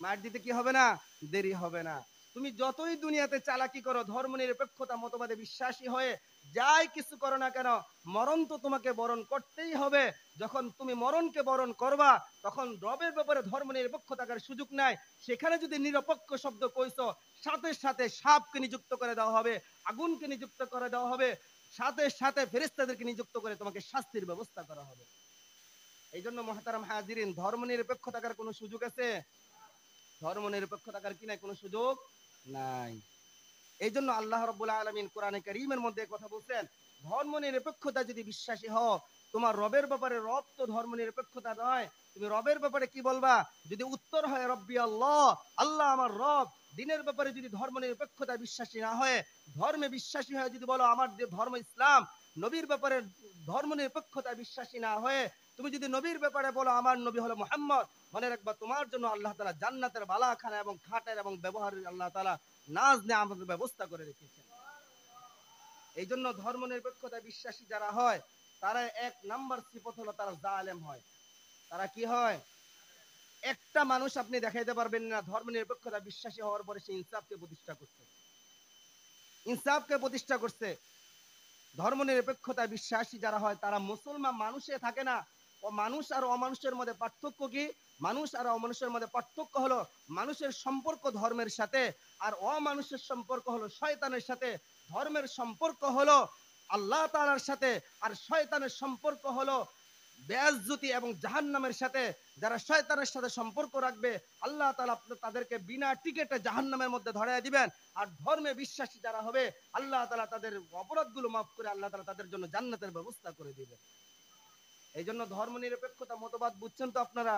মার দিতে কি হবে না? দেরি হবে না। তুমি যতই দুনিয়াতে চালাকি করো, ধর্ম নিরপেক্ষতা মতবাদে বিশ্বাসী হয়ে যাই কিছু করো না কেন, মরণ তো তোমাকে বরণ করতেই হবে। যখন তুমি মরণকে বরণ করবা, তখন রবের ব্যাপারে ধর্ম নিরপেক্ষ থাকার সুযোগ নাই। সেখানে যদি নিরপেক্ষ শব্দ কইছো, সাথে সাথে সাপকে নিযুক্ত করে দেওয়া হবে, আগুনকে নিযুক্ত করে দেওয়া হবে, সাথে সাথে ফেরেশতাদেরকে নিযুক্ত করে তোমাকে শাস্তির ব্যবস্থা করা হবে। এই জন্য মুহতারাম হাজিরিন, ধর্ম নিরপেক্ষ থাকার কোনো সুযোগ আছে? ধর্ম নিরপেক্ষ থাকার কি নাই? কোনো সুযোগ নাই। এই জন্য আল্লাহ রাব্বুল আলামিন কোরআনে কারীমের মধ্যে কথা বলছেন, ধর্ম নিরপেক্ষতা যদি বিশ্বাসী হও, তোমার রবের ব্যাপারে, রব তো ধর্ম নিরপেক্ষতা নয়, তুমি রবের ব্যাপারে কি বলবা? যদি উত্তর হয় রব্বি আল্লাহ, আল্লাহ আমার রব, দিনের ব্যাপারে যদি ধর্ম নিরপেক্ষতা বিশ্বাসী না হয়, ধর্মে বিশ্বাসী হয় যদি বলো আমার যে ধর্ম ইসলাম, নবীর ব্যাপারে ধর্ম নিরপেক্ষতা বিশ্বাসী না হয়ে তুমি যদি নবীর ব্যাপারে বলো আমার নবী হলো মুহাম্মদ, মনে রাখবা তোমার জন্য আল্লাহ তাআলা জান্নাতের বালাখানা এবং খাটের এবং ব্যবহারের আল্লাহ তাআলা নাজ নেয়ামতের ব্যবস্থা করে রেখেছেন। এই জন্য ধর্ম নিরপেক্ষতা বিশ্বাসী যারা হয়, তারা এক নাম্বার সিফত হলো তারা জালেম হয়। তারা কি হয়? একটা মানুষ আপনি দেখাইতে পারবেন না ধর্ম নিরপেক্ষতা বিশ্বাসী হওয়ার পরে সে ইনসাফকে প্রতিষ্ঠা করছে। ইনসাফকে প্রতিষ্ঠা করছে। ধর্ম নিরপেক্ষতা বিশ্বাসী যারা হয় তারা মুসলমান মানুষে থাকে না। ও মানুষ আর অমানুষের মধ্যে পার্থক্য কি? মানুষ আর অমানুষের মধ্যে পার্থক্য হলো মানুষের সম্পর্ক ধর্মের সাথে, আর অমানুষের সম্পর্ক হলো শয়তানের সাথে। ধর্মের সম্পর্ক হলো আল্লাহ তাআলার সাথে, আর শয়তানের সম্পর্ক হলো বেয়াজ্জতি এবং জাহান্নামের সাথে। যারা শয়তানের সাথে সম্পর্ক রাখবে, আল্লাহ তাআলা তাদেরকে বিনা টিকেটে জাহান্নামের মধ্যে ধরায় দিবেন। আর ধর্মে বিশ্বাসী যারা হবে, আল্লাহ তাআলা তাদের অপরাধগুলো মাফ করে আল্লাহ তাআলা তাদের জন্য জান্নাতের ব্যবস্থা করে দিবেন। এই জন্য ধর্ম নিরপেক্ষতা মতবাদ বুঝছেন তো আপনারা?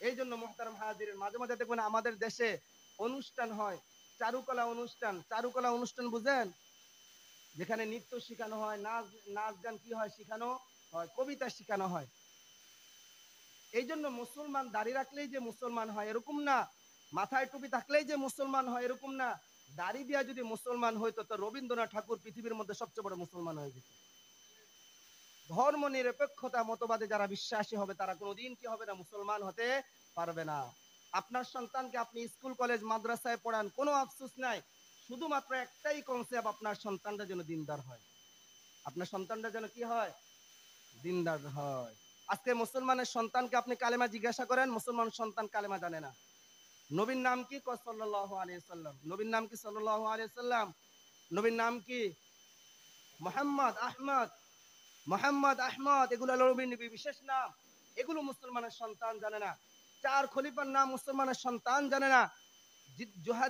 এই জন্য মুহতারাম হাজিরিন, মাঝে মাঝে দেখবেন আমাদের দেশে অনুষ্ঠান হয়, চারুকলা অনুষ্ঠান। চারুকলা অনুষ্ঠান বুঝেন? যেখানে নৃত্য শেখানো হয়, নাচ নাচ গান কি হয় শেখানো হয়, কবিতা শেখানো হয়। এই জন্য মুসলমান দাড়ি রাখলেই যে মুসলমান হয় এরকম না, মাথায় টুপি থাকলেই যে মুসলমান হয় এরকম না। দাড়ি দিয়া যদি মুসলমান হইতো তো রবীন্দ্রনাথ ঠাকুর পৃথিবীর মধ্যে সবচেয়ে বড় মুসলমান হয়ে যেত। ধর্ম নিরপেক্ষতা মতবাদে যারা বিশ্বাসী হবে তারা কোনোদিন কি হবে না? মুসলমান হতে পারবে না। আপনার সন্তানকে আপনি স্কুল কলেজ মাদ্রাসায় পড়ান, কোনো আফসোস নাই, শুধুমাত্র একটাই কনসেপ্ট, আপনার সন্তানটা যেন দিনদার হয়। আপনার সন্তানটা যেন কি হয়? দিনদার হয়। আজকে মুসলমানের সন্তানকে আপনি কালেমা জিজ্ঞাসা করেন, মুসলমান সন্তান কালেমা জানে না। নবীর নাম কি? সাল্লাল্লাহু আলাইহি সাল্লাম। নবীর নাম কি? সাল্লাল্লাহু আলাইহি সাল্লাম। নবীর নাম কি? মোহাম্মদ আহমদ। মোহাম্মদ আহমদ, এগুলো নবীর বিশেষ নাম। এগুলো মুসলমানের সন্তান জানে না। চার খলিফার নাম মুসলমানের সন্তান জানে না।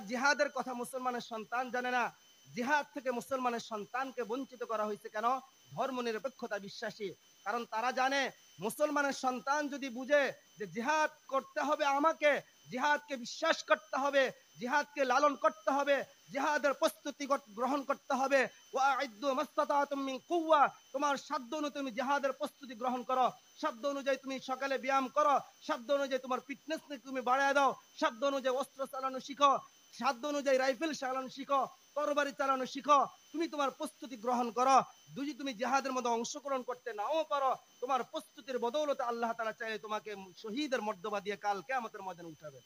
জিহাদের কথা মুসলমানের সন্তান জানে না। জিহাদ থেকে মুসলমানের সন্তানকে বঞ্চিত করা হয়েছে কেন? ধর্ম নিরপেক্ষতা বিশ্বাসী। কারণ তারা জানে মুসলমানের সন্তান যদি বুঝে যে জিহাদ করতে হবে আমাকে, জিহাদকে বিশ্বাস করতে হবে, জিহাদকে লালন করতে হবে, জিহাদের প্রস্তুতি গ্রহণ করতে হবে। ওয়াইদ্দু মাস্তাতাতুম মিন কুওয়া, তোমার সাধ্য অনুযায়ী তুমি জিহাদের প্রস্তুতি গ্রহণ করো। সাধ্য অনুযায়ী তুমি সকালে ব্যায়াম করো, সাধ্য অনুযায়ী তোমার ফিটনেস তুমি বাড়ায় দাও, সাধ্য অনুযায়ী অস্ত্র চালানো শিখো। সাধ্য অনুযায়ী রাইফেল চালানো শিখো, তরবারি চালানো শিখো, তুমি তোমার প্রস্তুতি গ্রহণ করো। যদি তুমি জিহাদের মধ্যে অংশগ্রহণ করতে নাও পারো, তোমার প্রস্তুতির বদৌলতে আল্লাহ তাআলা চাইলে তোমাকে শহীদের মর্যাদা দিয়ে কাল কিয়ামতের ময়দানে উঠাবে।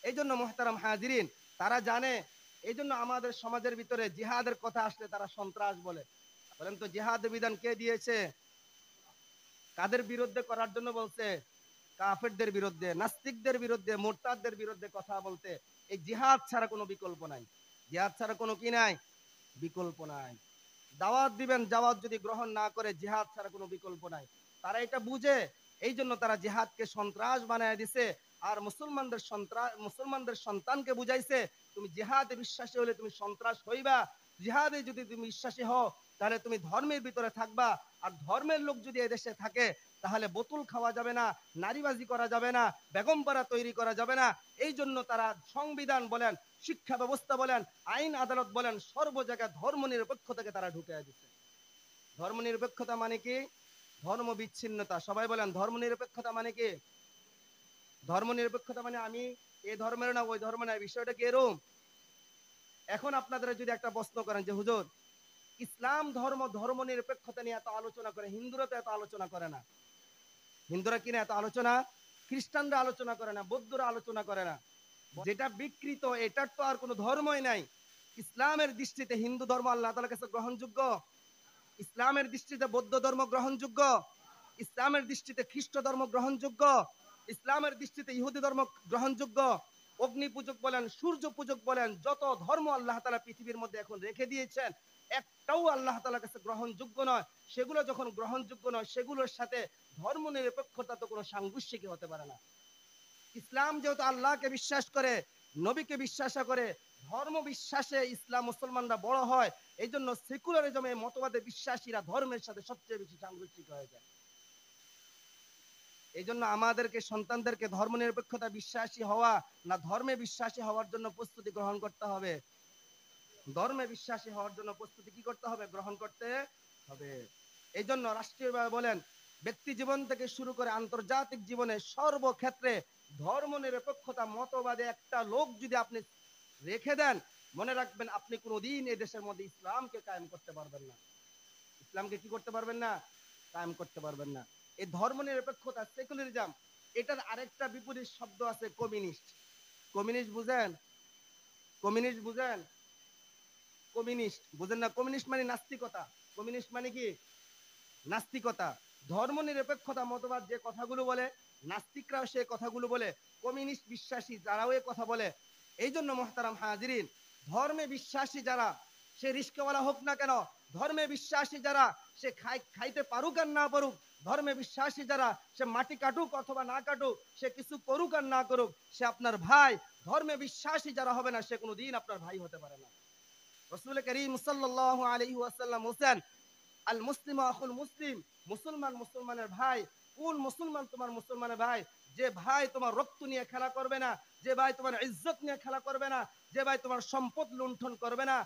এই জন্য মুহতারাম হাজিরিন, তারা জানে, এই জন্য আমাদের সমাজের ভিতরে জিহাদের কথা আসলে তারা সন্ত্রাস বলে। বলেন তো জিহাদের বিধান কে দিয়েছে? কাদের বিরুদ্ধে করার জন্য বলছে? কাফেরদের বিরুদ্ধে, নাস্তিকদের বিরুদ্ধে, মুরতাদদের বিরুদ্ধে কথা বলতে। এই জিহাদ ছাড়া কোনো বিকল্প নাই। জিহাদ ছাড়া কোনো কি নাই? বিকল্প নাই। দাওয়াত দিবেন, দাওয়াত যদি গ্রহণ না করে, জিহাদ ছাড়া কোনো বিকল্প নাই। তারা এটা বুঝে, এই জন্য তারা জিহাদকে সন্ত্রাস বানায় দিছে। আর মুসলমানদের সন্তানকে বুঝাইছে, তুমি জিহাদে বিশ্বাসী হলে তুমি সন্ত্রাস হইবা, জিহাদে যদি তুমি বিশ্বাসী হও তাহলে তুমি ধর্মের ভিতরে থাকবা। আর ধর্মের লোক যদি এদেশে থাকে তাহলে বোতল খাওয়া যাবে না, নারীবাজি করা যাবে না, বেগমপাড়া তৈরি করা যাবে না। এই জন্য তারা সংবিধান বলেন, শিক্ষা ব্যবস্থা বলেন, আইন আদালত বলেন, সর্ব জায়গায় ধর্ম নিরপেক্ষতাকে তারা ঢুকে দিচ্ছে। ধর্ম নিরপেক্ষতা মানে কি? ধর্ম বিচ্ছিন্নতা। সবাই বলেন ধর্ম নিরপেক্ষতা মানে কি? ধর্ম নিরপেক্ষতা মানে আমি এই ধর্মের না ওই ধর্ম না, বিষয়টা কি এরকম? এখন আপনাদের যদি একটা প্রশ্ন করেন যে হুজুর, ইসলাম ধর্ম ধর্ম নিরপেক্ষতা নিয়ে এত আলোচনা করে, হিন্দুরা তো এত আলোচনা করে না, হিন্দুরা কিনা এত আলোচনা, খ্রিস্টানরা আলোচনা করে না, বৌদ্ধরা আলোচনা করে না, যেটা বিকৃত এটার তো আর কোনো ধর্মই নাই। ইসলামের দৃষ্টিতে হিন্দু ধর্ম আল্লাহ তাআলার কাছে গ্রহণযোগ্য? ইসলামের দৃষ্টিতে বৌদ্ধ ধর্ম গ্রহণযোগ্য? ইসলামের দৃষ্টিতে খ্রিস্ট ধর্ম গ্রহণযোগ্য? ইসলামের দৃষ্টিতে ইহুদি ধর্ম গ্রহণযোগ্য? অগ্নি পূজক বলেন, সূর্য পূজক বলেন, যত ধর্ম আল্লাহ তাআলা পৃথিবীর মধ্যে এখন রেখে দিয়েছেন, একটাও আল্লাহ তাআলার কাছে গ্রহণযোগ্য নয়। সেগুলো যখন গ্রহণযোগ্য নয়, সেগুলোর সাথে ধর্ম নিরপেক্ষতা তো কোনো সাংঘর্ষিক হতে পারে না। ইসলাম যেহেতু আল্লাহকে বিশ্বাস করে, নবীকে বিশ্বাস করে, ধর্ম বিশ্বাসে ইসলাম মুসলমানরা বড় হয়, এই জন্য সেকুলারিজমে মতবাদে বিশ্বাসীরা ধর্মের সাথে সবচেয়ে বেশি সাংঘর্ষিক হয়ে যায়। এই জন্য আমাদেরকে সন্তানদেরকে ধর্ম নিরপেক্ষতা বিশ্বাসী হওয়া না ধর্মে বিশ্বাসী হওয়ার জন্য প্রস্তুতি গ্রহণ করতে হবে। ধর্মে বিশ্বাসী হওয়ার জন্য প্রস্তুতি কি করতে হবে? গ্রহণ করতে হবে। এই জন্য রাষ্ট্রীয়ভাবে বলেন, ব্যক্তি জীবন থেকে শুরু করে আন্তর্জাতিক জীবনে সর্বক্ষেত্রে ধর্ম নিরপেক্ষতা মতবাদে একটা লোক যদি আপনি রেখে দেন, মনে রাখবেন আপনি কোনোদিন এই দেশের মধ্যে ইসলামকে কায়েম করতে পারবেন না। ইসলামকে কি করতে পারবেন না? কায়েম করতে পারবেন না। এই ধর্ম নিরপেক্ষতা, সেকুলারিজম, এটার আরেকটা বিপরীত শব্দ আছে কমিউনিস্ট। কমিউনিস্ট বুঝেন? কমিউনিস্ট বুঝেন? কমিউনিস্ট বুঝেন না? কমিউনিস্ট মানে নাস্তিকতা। কমিউনিস্ট মানে কি? নাস্তিকতা। ধর্ম নিরপেক্ষতা মতবাদ যে কথাগুলো বলে, নাস্তিকরাও সে কথাগুলো বলে, কমিউনিস্ট বিশ্বাসী যারাও এই কথা বলে। এই জন্য মুহতারাম হাজিরিন, ধর্মে বিশ্বাসী যারা, সে রিস্কওয়ালা হোক না কেন, ধর্মে বিশ্বাসী যারা, সে খাইতে পারুক আর না পারুক, ধর্মে বিশ্বাসী যারা, সে মাটি কাটুক অথবা না কাটুক, সে কিছু করুক আর না করুক, সে আপনার ভাই। ধর্মে বিশ্বাসী যারা হবে না, সে কোনোদিন আপনার ভাই হতে পারে না। রাসূল করিম সাল্লাল্লাহু আলাইহি ওয়াসাল্লাম বলেন, আল মুসলিম আখুল মুসলিম, মুসলমান মুসলমানের ভাই। কোন মুসলমান তোমার মুসলমানের ভাই? যে ভাই তোমার রক্ত নিয়ে খেলা করবে না, যে ভাই তোমার ইজ্জত নিয়ে খেলা করবে না, যে ভাই তোমার সম্পদ লুণ্ঠন করবে না,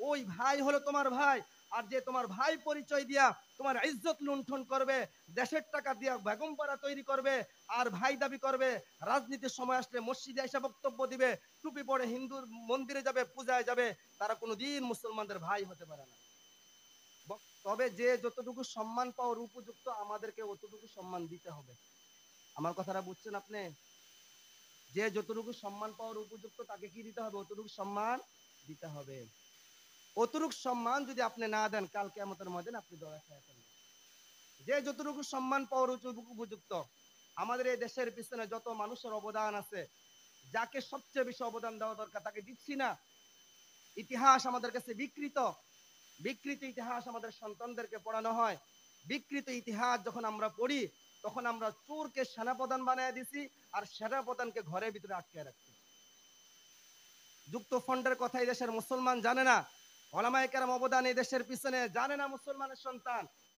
ওই ভাই হলো তোমার ভাই। আর যে তোমার ভাই পরিচয় দিয়া তোমার ইজ্জত লুণ্ঠন করবে, দেশের টাকা দিয়া বেগমপাড়া তৈরি করবে, আর ভাই দাবি করবে, রাজনীতির সময় আসলে মসজিদে এসে বক্তব্য দিবে, টুপি পরে হিন্দুর মন্দিরে যাবে, পূজায় যাবে, তারা কোনোদিন মুসলমানদের ভাই হতে পারে না। তবে যে যতটুকু সম্মান পাওয়ার উপযুক্ত, আমাদেরকে অতটুকু সম্মান দিতে হবে। আমার কথাটা বুঝছেন আপনি? যে যতটুকু সম্মান পাওয়ার উপযুক্ত তাকে কি দিতে হবে? অতটুকু সম্মান দিতে হবে। অতটুকু সম্মান যদি আপনি না দেন, কাল কিয়ামতের ময়দানে আপনি ধরা খেয়ে ফেলবেন। যে যতটুকু সম্মান পাওয়ার উপযুক্ত, আমাদের এই দেশের পিছনে যত মানুষের অবদান আছে, যাকে সবচেয়ে বেশি অবদান দেওয়া দরকার তাকে দিচ্ছি না। ইতিহাস আমাদের কাছে বিকৃত, বিকৃত ইতিহাস আমাদের সন্তানদেরকে পড়ানো হয়। বিকৃত ইতিহাস যখন আমরা পড়ি, তখন আমরা চোরকে সেনাপ্রধান বানিয়ে দিছি, আর সেনাপ্রধানকে ঘরের ভিতরে আটকে রাখছি। যুক্ত ফন্ডের কথা এই দেশের মুসলমান জানে না, ওলামায়ে কেরাম অবদান এই দেশের পিছনে জানে না মুসলমানের সন্তান।